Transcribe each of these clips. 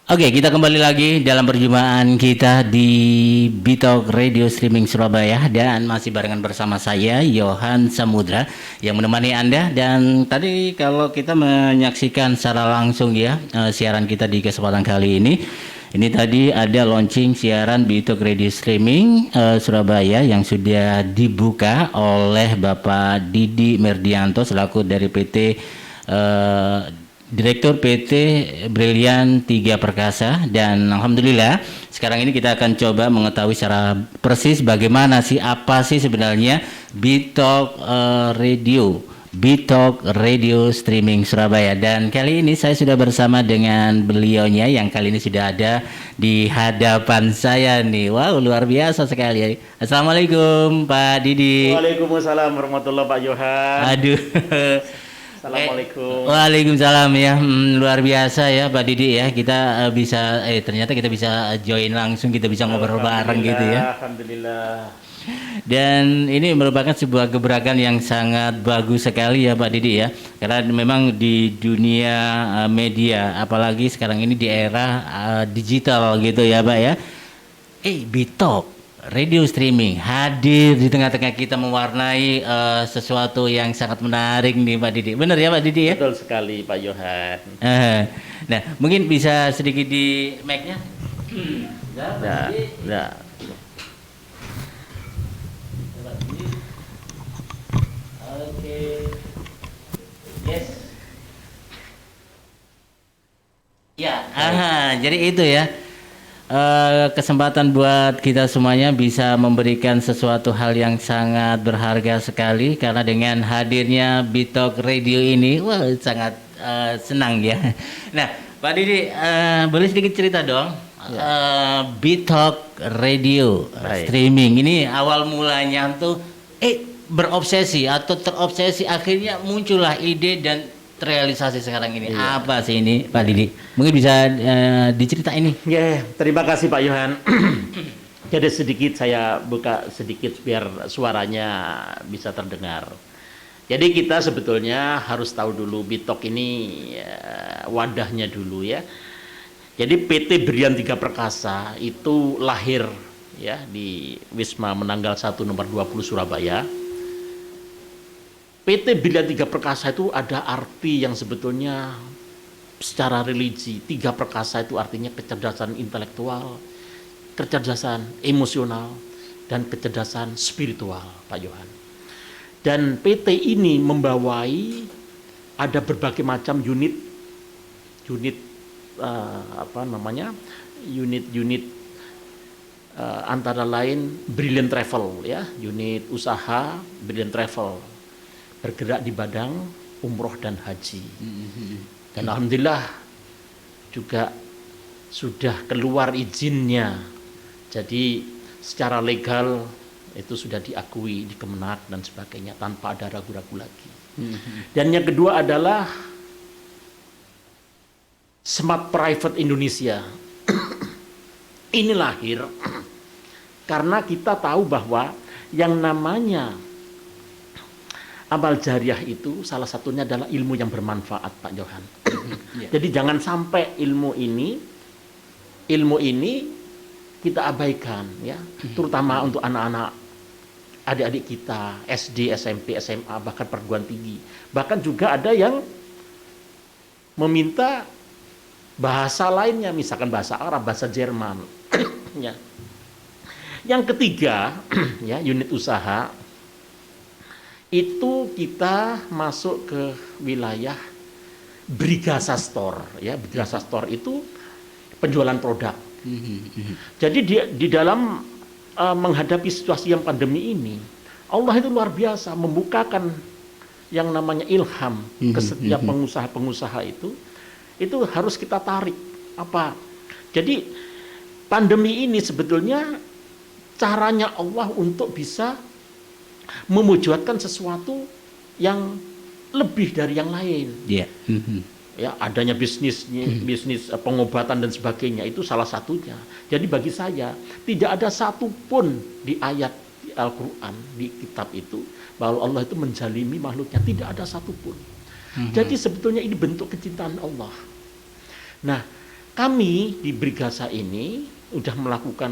Oke, kita kembali lagi dalam perjumpaan kita di Bitok Radio Streaming Surabaya dan masih barengan bersama saya Yohan Samudra yang menemani Anda. Dan tadi kalau kita menyaksikan secara langsung ya siaran kita di kesempatan kali ini tadi ada launching siaran Bitok Radio Streaming Surabaya yang sudah dibuka oleh Bapak Didi Merdianto selaku dari PT Direktur PT Brilian Tiga Perkasa. Dan alhamdulillah sekarang ini kita akan coba mengetahui secara persis bagaimana sih, apa sih sebenarnya Bitok Radio Streaming Surabaya. Dan kali ini saya sudah bersama dengan beliaunya yang kali ini sudah ada di hadapan saya nih. Wow, luar biasa sekali. Assalamualaikum Pak Didi. Waalaikumsalam warahmatullahi Pak Yohan. Aduh. Assalamualaikum. Waalaikumsalam ya. Luar biasa ya Pak Didi ya. Kita bisa ternyata kita bisa join langsung, kita bisa ngobrol bareng gitu ya. Alhamdulillah. Dan ini merupakan sebuah gebrakan yang sangat bagus sekali ya Pak Didi ya. Karena memang di dunia media, apalagi sekarang ini di era digital gitu ya Pak ya. Bitok Radio Streaming hadir di tengah-tengah kita, mewarnai sesuatu yang sangat menarik nih Pak Didi. Benar ya Pak Didi ya? Betul sekali Pak Yohan. Nah, mungkin bisa sedikit di mic-nya. Ya. Oke. Yes. Ya, jadi itu ya. Kesempatan buat kita semuanya bisa memberikan sesuatu hal yang sangat berharga sekali, karena dengan hadirnya Bitok Radio ini, wah sangat senang ya. Nah, Pak Didi, boleh sedikit cerita dong, Bitok Radio Streaming ini awal mulanya tuh berobsesi atau terobsesi, akhirnya muncullah ide dan terrealisasi sekarang ini. Apa sih ini Pak Didi? Mungkin bisa diceritain ini. Ya, terima kasih Pak Yohan. Jadi sedikit saya buka sedikit biar suaranya bisa terdengar. Jadi kita sebetulnya harus tahu dulu Bitok ini wadahnya dulu ya. Jadi PT Brilian Tiga Perkasa itu lahir ya di Wisma Menanggal 1 nomor 20 Surabaya. PT Brilian Tiga Perkasa itu ada arti yang sebetulnya secara religi. Tiga perkasa itu artinya kecerdasan intelektual, kecerdasan emosional, dan kecerdasan spiritual, Pak Yohan. Dan PT ini membawai ada berbagai macam unit antara lain Brilliant Travel ya, unit usaha Brilliant Travel bergerak di bidang umroh dan haji. Dan alhamdulillah juga sudah keluar izinnya. Jadi secara legal itu sudah diakui di Kemenak dan sebagainya tanpa ada ragu-ragu lagi. Dan yang kedua adalah Smart Private Indonesia. Ini lahir karena kita tahu bahwa yang namanya amal jariah itu salah satunya adalah ilmu yang bermanfaat, Pak Johan. Jadi jangan sampai ilmu ini kita abaikan ya, terutama untuk anak-anak adik-adik kita SD, SMP, SMA, bahkan perguruan tinggi. Bahkan juga ada yang meminta bahasa lainnya, misalkan bahasa Arab, bahasa Jerman. Ya. Yang ketiga, ya, unit usaha itu kita masuk ke wilayah Brigasa Store ya. Brigasa Store itu penjualan produk. Jadi di dalam menghadapi situasi yang pandemi ini, Allah itu luar biasa membukakan yang namanya ilham ke setiap pengusaha-pengusaha itu harus kita tarik apa. Jadi pandemi ini sebetulnya caranya Allah untuk bisa memujudkan sesuatu yang lebih dari yang lain. Ya, adanya bisnis pengobatan dan sebagainya itu salah satunya. Jadi bagi saya tidak ada satupun di ayat di Al-Quran di kitab itu bahwa Allah itu menjalimi makhluknya, tidak ada satupun. Jadi sebetulnya ini bentuk kecintaan Allah. Nah, kami di Brigasa ini udah melakukan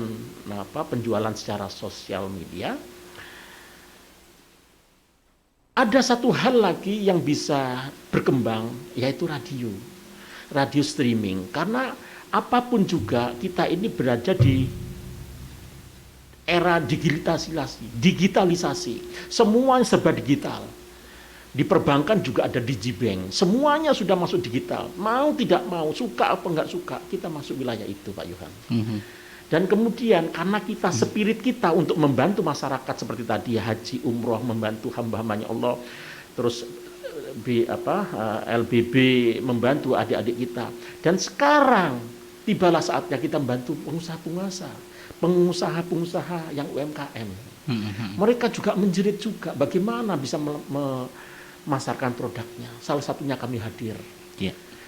penjualan secara sosial media. Ada satu hal lagi yang bisa berkembang, yaitu radio streaming. Karena apapun juga kita ini berada di era digitalisasi. Semuanya serba digital. Di perbankan juga ada digibank. Semuanya sudah masuk digital. Mau tidak mau, suka apa enggak suka, kita masuk wilayah itu, Pak Yohan. Dan kemudian karena kita spirit kita untuk membantu masyarakat seperti tadi haji, umroh, membantu hamba-hambanya Allah, terus LBB membantu adik-adik kita. Dan sekarang tibalah saatnya kita membantu pengusaha-pengusaha yang UMKM. Mereka juga menjerit juga bagaimana bisa memasarkan produknya. Salah satunya kami hadir.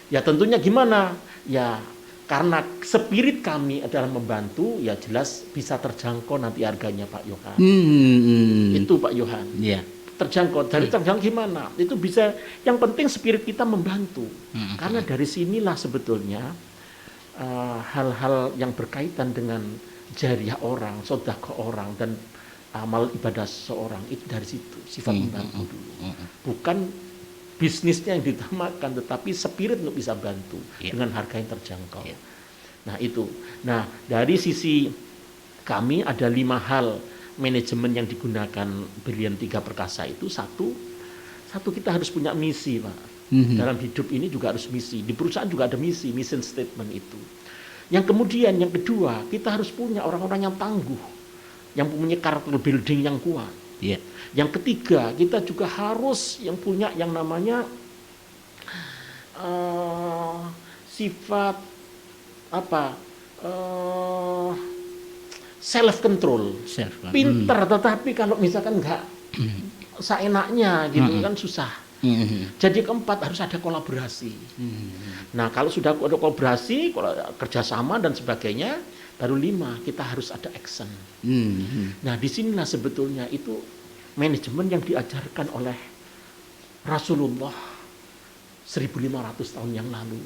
Ya tentunya gimana? Ya karena spirit kami adalah membantu, ya jelas bisa terjangkau nanti harganya, Pak Yohan. Itu Pak Yohan. Terjangkau. Dari terjangkau gimana? Itu bisa. Yang penting spirit kita membantu. Karena dari sinilah sebetulnya hal-hal yang berkaitan dengan jariah orang, sedekah orang, dan amal ibadah seseorang itu dari situ, sifat membantu dulu. Bukan bisnisnya yang ditamakan, tetapi spirit untuk bisa bantu dengan harga yang terjangkau. Nah itu. Nah dari sisi kami ada 5 hal manajemen yang digunakan Brilian 3 Perkasa itu. Satu kita harus punya misi, Pak. Dalam hidup ini juga harus misi. Di perusahaan juga ada misi, mission statement itu. Yang kemudian yang kedua, kita harus punya orang-orang yang tangguh, yang punya karakter building yang kuat. Yang ketiga, kita juga harus yang punya yang namanya sifat self control. Pinter, tetapi kalau misalkan nggak seenaknya gitu kan susah. Jadi keempat harus ada kolaborasi. Nah kalau sudah ada kolaborasi, kerjasama dan sebagainya, baru 5 kita harus ada action. Nah disinilah sebetulnya itu manajemen yang diajarkan oleh Rasulullah 1500 tahun yang lalu.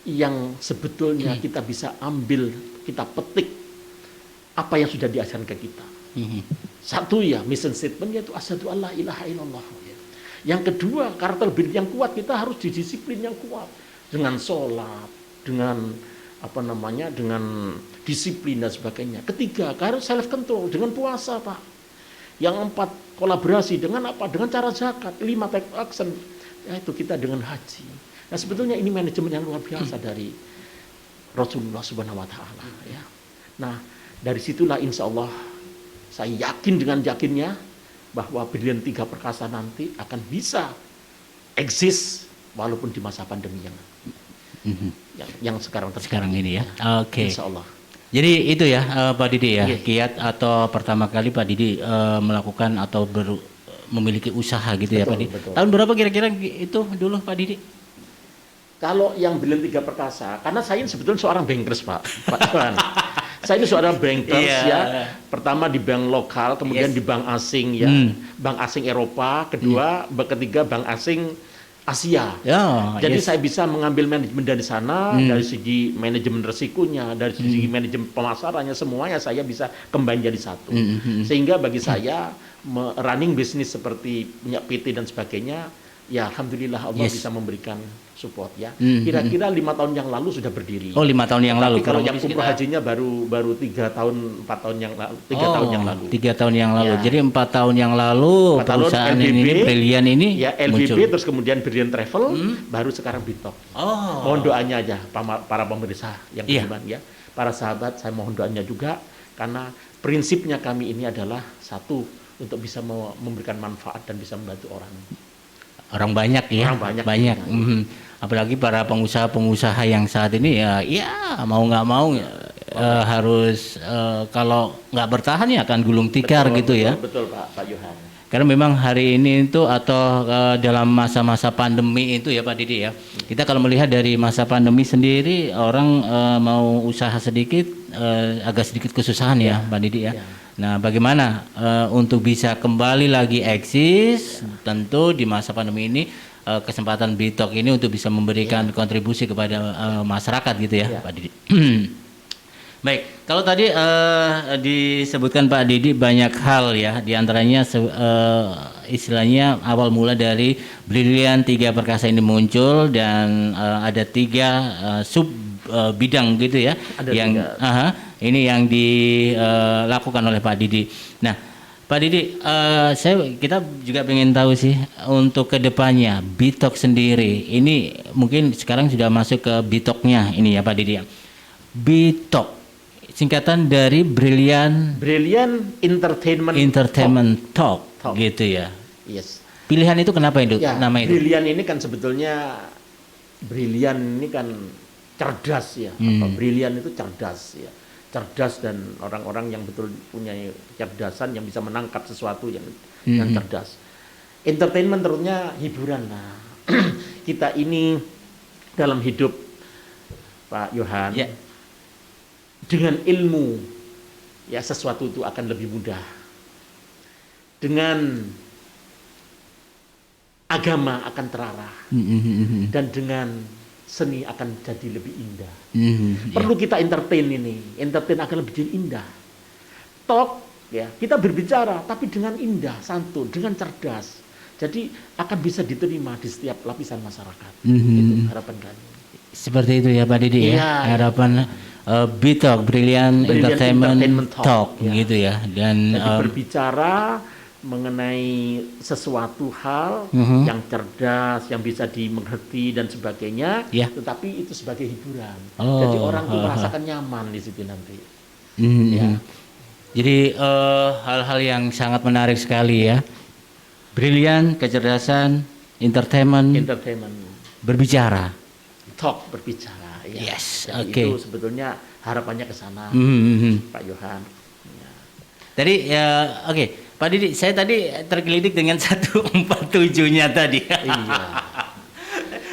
Yang sebetulnya kita bisa ambil, kita petik apa yang sudah diajarkan ke kita. Satu ya, mission statement yaitu asyhadu alla ilaha illallah. Yang kedua, karakter building yang kuat, kita harus disiplin yang kuat dengan sholat, dengan dengan disiplin dan sebagainya. Ketiga, harus self control dengan puasa, Pak. Yang 4, kolaborasi dengan apa? Dengan cara zakat. 5, take action, yaitu kita dengan haji. Nah, sebetulnya ini manajemen yang luar biasa dari Rasulullah Subhanahu wa taala, ya. Nah, dari situlah insya Allah saya yakin dengan yakinnya bahwa Brilian 3 Perkasa nanti akan bisa eksis walaupun di masa pandemi yang sekarang ini ya. Oke. Insya Allah. Jadi itu ya Pak Didi ya, kiat atau pertama kali Pak Didi melakukan atau memiliki usaha gitu ya Pak Didi. Betul. Tahun berapa kira-kira itu dulu Pak Didi? Kalau yang Brilian 3 Perkasa, karena saya sebetulnya seorang bankers Pak Tuhan. Saya ini seorang bankers ya. Pertama di bank lokal, kemudian di bank asing ya. Bank asing Eropa, ketiga bank asing Asia. Jadi saya bisa mengambil manajemen dari sana, dari segi manajemen resikonya, dari segi manajemen pemasarannya, semuanya saya bisa kembali jadi satu. Sehingga bagi saya running bisnis seperti punya PT dan sebagainya, ya alhamdulillah Allah bisa memberikan support ya. Kira-kira 5 tahun yang lalu sudah berdiri. Oh 5 tahun yang lalu. Kalau yang umroh hajinya baru 3 tahun 4 tahun yang lalu. 3 tahun yang lalu. 3 tahun yang lalu. Ya. Jadi 4 tahun yang lalu perusahaan LBB, ini Brilian ini ya LBB muncul. Terus kemudian Brilian Travel baru sekarang Bitok. Mohon doanya aja para pemirsa yang beriman ya. Para sahabat saya mohon doanya juga karena prinsipnya kami ini adalah satu untuk bisa memberikan manfaat dan bisa membantu orang banyak ya. Orang banyak. Apalagi para pengusaha-pengusaha yang saat ini ya mau nggak mau harus kalau nggak bertahan ya akan gulung tikar gitu ya. Betul Pak Yohan. Karena memang hari ini itu atau dalam masa-masa pandemi itu ya Pak Didi ya. Kita kalau melihat dari masa pandemi sendiri orang mau usaha sedikit agak sedikit kesusahan ya Pak Didi ya. Nah, bagaimana untuk bisa kembali lagi eksis? Tentu di masa pandemi ini kesempatan Bitok ini untuk bisa memberikan kontribusi kepada masyarakat gitu ya, Iya. Pak Didi. Baik, kalau tadi disebutkan Pak Didi banyak hal ya, diantaranya istilahnya awal mula dari Brilian 3 Perkasa ini muncul dan ada 3 sub bidang gitu ya, Ada yang 3. ini yang dilakukan oleh Pak Didi. Nah, Pak Didi, kita juga pengen tahu sih untuk kedepannya Bitok sendiri ini mungkin sekarang sudah masuk ke Bitoknya ini ya Pak Didi ya. Bitok singkatan dari Brilliant Entertainment Talk gitu ya. Yes. Pilihan itu kenapa itu Ya, nama itu? Brilian ini kan sebetulnya Brilian ini kan cerdas ya. Brilian itu cerdas ya. Cerdas dan orang-orang yang betul punya kecerdasan yang bisa menangkap sesuatu yang cerdas. Entertainment tentunya hiburan. Nah, kita ini dalam hidup Pak Yohan, dengan ilmu ya sesuatu itu akan lebih mudah. Dengan agama akan terarah. Dan dengan seni akan jadi lebih indah. Perlu kita entertain ini. Entertain akan lebih jadi indah. Talk ya, kita berbicara tapi dengan indah, santun, dengan cerdas. Jadi akan bisa diterima di setiap lapisan masyarakat. Itu harapan kami. Seperti itu ya Pak Didi ya. Harapan Bitok Brilliant Entertainment Talk gitu ya. Dan jadi berbicara mengenai sesuatu hal yang cerdas, yang bisa dimengerti dan sebagainya, tetapi itu sebagai hiburan. Jadi orang tuh merasakan nyaman di situ nanti. Ya. Jadi hal-hal yang sangat menarik sekali ya. Brilliant, kecerdasan, entertainment, berbicara, talk, berbicara. Ya. Yes, Itu sebetulnya harapannya ke sana, Pak Yohan. Ya. Tadi Pak Didi, saya tadi tergelitik dengan 147-nya tadi. Iya.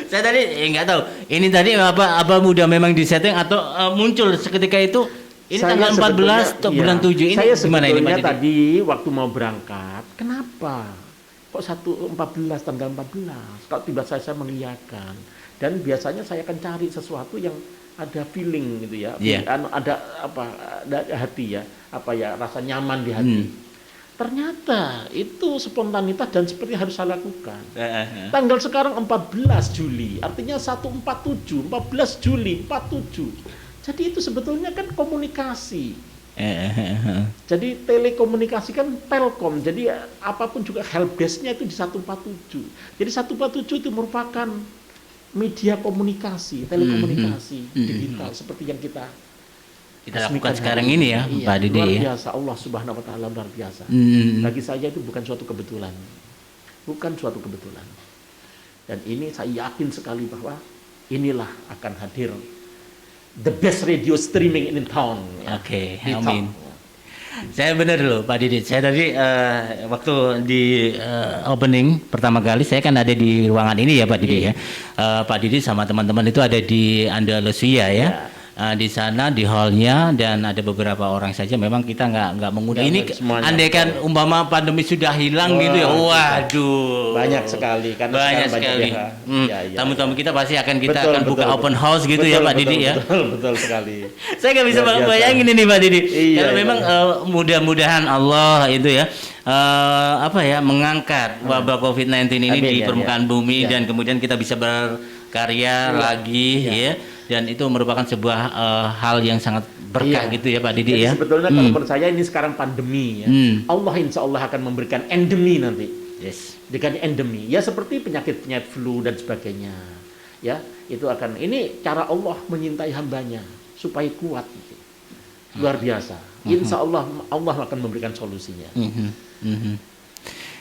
Saya tadi nggak tahu. Ini tadi apa udah memang disetting atau muncul seketika itu? Ini Saya tanggal 14 atau bulan 7 ini saya gimana ini Pak Didi? Tadi waktu mau berangkat, kenapa? Kok 1.14 tanggal 14? Kalau tiba saya mengiyakan. Dan biasanya saya akan cari sesuatu yang ada feeling gitu ya. Ada hati ya, rasa nyaman di hati. Ternyata itu spontanitas dan seperti harus saya lakukan. Tanggal sekarang 14 Juli, artinya 147, 14 Juli 47. Jadi itu sebetulnya kan komunikasi. Jadi telekomunikasi kan telkom. Jadi apapun juga helpdesk-nya itu di 147. Jadi 147 itu merupakan media komunikasi, telekomunikasi digital seperti yang kita lakukan sekarang ini ya, Pak Didi. Luar biasa, Allah Subhanahu wa taala luar biasa. Bagi saya itu bukan suatu kebetulan. Bukan suatu kebetulan. Dan ini saya yakin sekali bahwa inilah akan hadir the best radio streaming in town. Oke, amin. Saya benar loh Pak Didi. Saya tadi waktu di opening pertama kali saya kan ada di ruangan ini ya Pak Didi ya. Pak Didi sama teman-teman itu ada di Andalusia ya. Di sana di hallnya dan ada beberapa orang saja. Memang kita nggak mengundang. Ini andaikan umpama pandemi sudah hilang gitu ya. Waduh. Banyak sekali kan. Banyak sekali. Tamu-tamu kita pasti akan akan buka open house gitu ya Pak Didi ya. Betul sekali. Saya nggak bisa bayangin ini Pak Didi. Karena memang mudah-mudahan Allah itu ya mengangkat wabah COVID-19 ini di permukaan bumi dan kemudian kita bisa berkarya lagi ya. Dan itu merupakan sebuah hal yang sangat berkah gitu ya Pak Didi. Jadi ya. Sebetulnya kalau menurut saya ini sekarang pandemi ya. Allah insya Allah akan memberikan endemi nanti. Yes. Dengan endemi ya seperti penyakit flu dan sebagainya. Ya, itu akan ini cara Allah menyintai hambanya supaya kuat. Gitu. Luar biasa. Insya Allah Allah akan memberikan solusinya.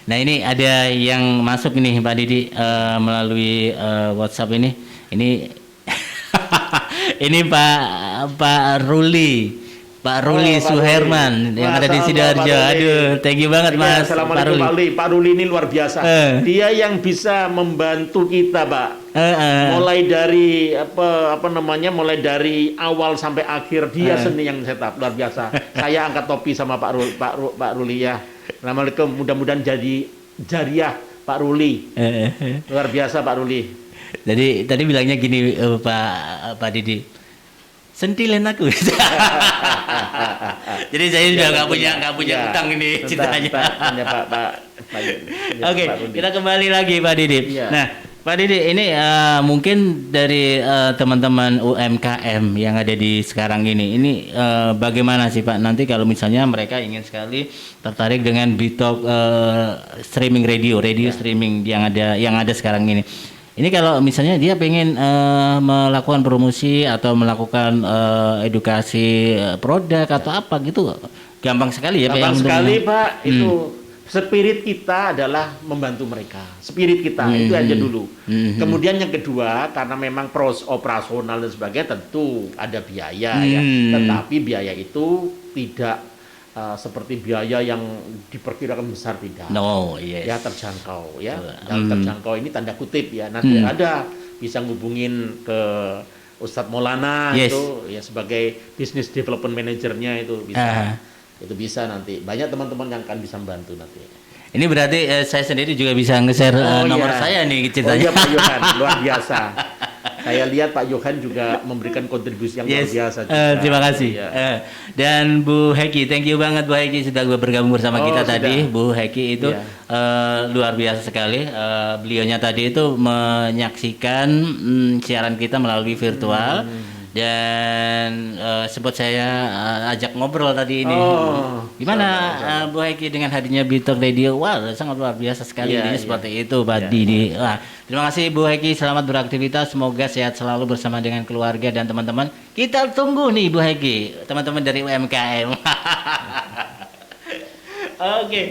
Nah ini ada yang masuk ini Pak Didi melalui WhatsApp ini. Ini Pak Ruli Suherman yang ada di Sidoarjo. Aduh, thank you banget Mas. Assalamualaikum Pak Ruli. Pak Ruli ini luar biasa. Dia yang bisa membantu kita, Pak. Mulai dari mulai dari awal sampai akhir dia seni yang setup luar biasa. Saya angkat topi sama Pak Ruli ya. Assalamualaikum. Mudah-mudahan jadi jariah Pak Ruli. Luar biasa Pak Ruli. Jadi tadi bilangnya gini Pak Didi, sentilan aku. Jadi saya sudah nggak punya utang ini ceritanya. Oke, kita kembali lagi Pak Didi. Iya. Nah, Pak Didi ini mungkin dari teman-teman UMKM yang ada di sekarang ini bagaimana sih Pak? Nanti kalau misalnya mereka ingin sekali tertarik dengan Bitalk streaming radio streaming yang ada sekarang ini. Ini kalau misalnya dia pengen melakukan promosi atau melakukan edukasi produk atau apa gitu, gampang sekali ya Pak. Gampang sekali Pak, itu spirit kita adalah membantu mereka. Spirit kita itu aja dulu. Kemudian yang kedua, karena memang operasional dan sebagainya tentu ada biaya ya. Tetapi biaya itu tidak seperti biaya yang diperkirakan besar, tidak. No, yes. Ya terjangkau ya. Dan terjangkau ini tanda kutip ya. Nanti ada bisa ngubungin ke Ustadz Maulana itu ya sebagai business development manajernya itu bisa. Itu bisa nanti. Banyak teman-teman yang akan bisa membantu nanti. Ini berarti saya sendiri juga bisa nge-share nomor saya nih ceritanya. Oh iya Pak Yohan, luar biasa. Saya lihat Pak Yohan juga memberikan kontribusi yang luar biasa. Terima kasih. Dan Bu Heki, thank you banget Bu Heki sudah bergabung bersama kita tadi. Bu Heki itu luar biasa sekali. Beliaunya tadi itu menyaksikan siaran kita melalui virtual. Dan sempat saya ajak ngobrol tadi ini. Gimana Bu Heki dengan hadirnya Bitalk Radio? Wah, sangat luar biasa sekali ini seperti itu Pak Didi. Wah, terima kasih Bu Heki, selamat beraktivitas, semoga sehat selalu bersama dengan keluarga dan teman-teman. Kita tunggu nih Bu Heki, teman-teman dari UMKM. Oke,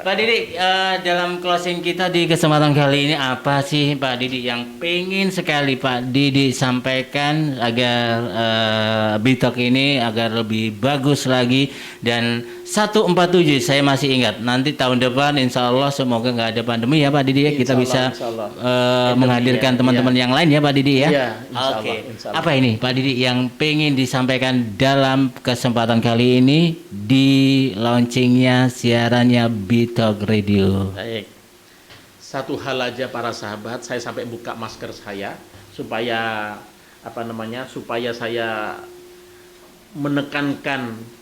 Pak Didi, dalam closing kita di kesempatan kali ini apa sih Pak Didi yang pengen sekali Pak Didi sampaikan agar Bitalk ini agar lebih bagus lagi? Dan 147 saya masih ingat, nanti tahun depan insya Allah semoga nggak ada pandemi ya Pak Didi ya, kita bisa menghadirkan teman-teman yang lain ya Pak Didi ya. Oke. Apa ini Pak Didi yang pengen disampaikan dalam kesempatan kali ini di launchingnya siarannya Bitalk Radio? Baik. Satu hal aja para sahabat, saya sampai buka masker saya supaya supaya saya menekankan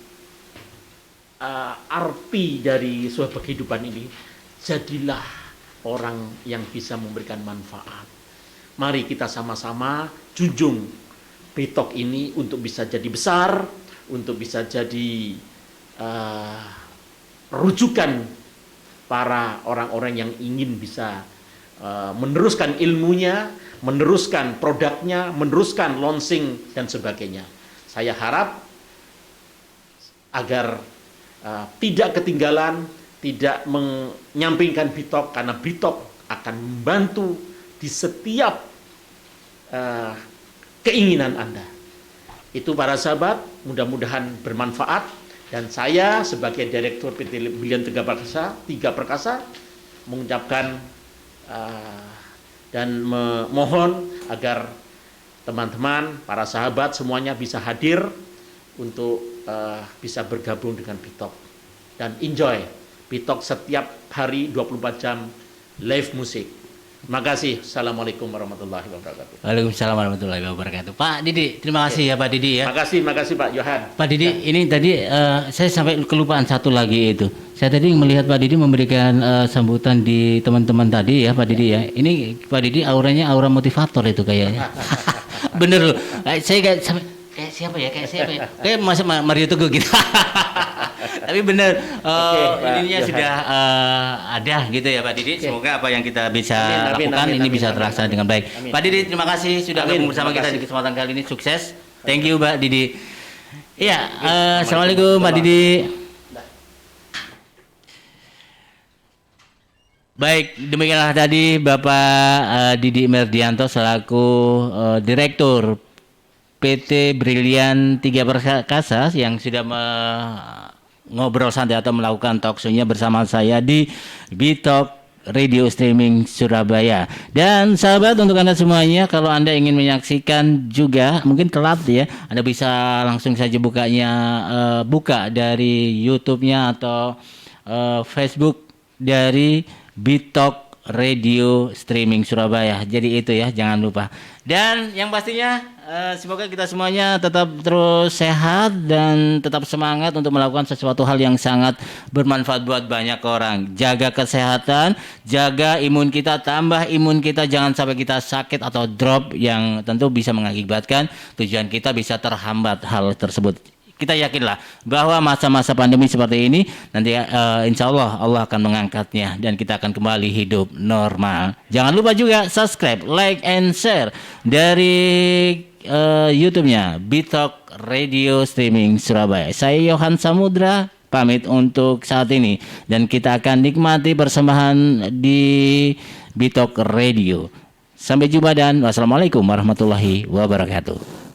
arti dari sebuah kehidupan ini. Jadilah orang yang bisa memberikan manfaat. Mari kita sama-sama junjung Bitalk ini untuk bisa jadi besar, untuk bisa jadi rujukan para orang-orang yang ingin bisa meneruskan ilmunya, meneruskan produknya, meneruskan launching dan sebagainya. Saya harap agar tidak ketinggalan, tidak menyampingkan Bitalk, karena Bitalk akan membantu di setiap keinginan Anda. Itu para sahabat, mudah-mudahan bermanfaat. Dan saya sebagai Direktur PT Briliant Tiga Perkasa mengucapkan dan memohon agar teman-teman, para sahabat semuanya bisa hadir untuk bisa bergabung dengan Bitalk dan enjoy Bitalk setiap hari 24 jam live musik. Terima kasih. Assalamualaikum warahmatullahi wabarakatuh. Waalaikumsalam warahmatullahi wabarakatuh. Pak Didi, terima kasih ya Pak Didi ya. Terima kasih Pak Yohan. Pak Didi, ini tadi saya sampai kelupaan satu lagi itu. Saya tadi melihat Pak Didi memberikan sambutan di teman-teman tadi ya Pak Didi ya. Ini Pak Didi auranya aura motivator itu kayaknya. Bener loh. Saya kayak siapa ya? Kayak masa Mario Teguh gitu. Tapi benar ininya sudah ada gitu ya Pak Didi. Semoga apa yang kita bisa lakukan ini bisa terlaksana dengan baik. Pak Didi, terima kasih sudah bergabung bersama kita di kesempatan kali ini. Sukses. Thank you Pak Didi. Iya, assalamualaikum Pak Didi. Baik, demikianlah tadi Bapak Didi Merdianto selaku Direktur PT Briliant Tiga Perkasa yang sudah ngobrol santai atau melakukan talk show-nya bersama saya di Bitalk Radio Streaming Surabaya. Dan sahabat, untuk Anda semuanya, kalau Anda ingin menyaksikan juga, mungkin telat ya, Anda bisa langsung saja buka dari YouTube-nya atau Facebook dari Bitok Radio Streaming Surabaya. Jadi itu ya, jangan lupa. Dan yang pastinya semoga kita semuanya tetap terus sehat dan tetap semangat untuk melakukan sesuatu hal yang sangat bermanfaat buat banyak orang. Jaga kesehatan, jaga imun kita, tambah imun kita, jangan sampai kita sakit atau drop yang tentu bisa mengakibatkan tujuan kita bisa terhambat hal tersebut. Kita yakinlah bahwa masa-masa pandemi seperti ini nanti insya Allah akan mengangkatnya dan kita akan kembali hidup normal. Jangan lupa juga subscribe, like, and share dari YouTube-nya Bitok Radio Streaming Surabaya. Saya Yohan Samudra pamit untuk saat ini dan kita akan nikmati persembahan di Bitok Radio. Sampai jumpa dan wassalamualaikum warahmatullahi wabarakatuh.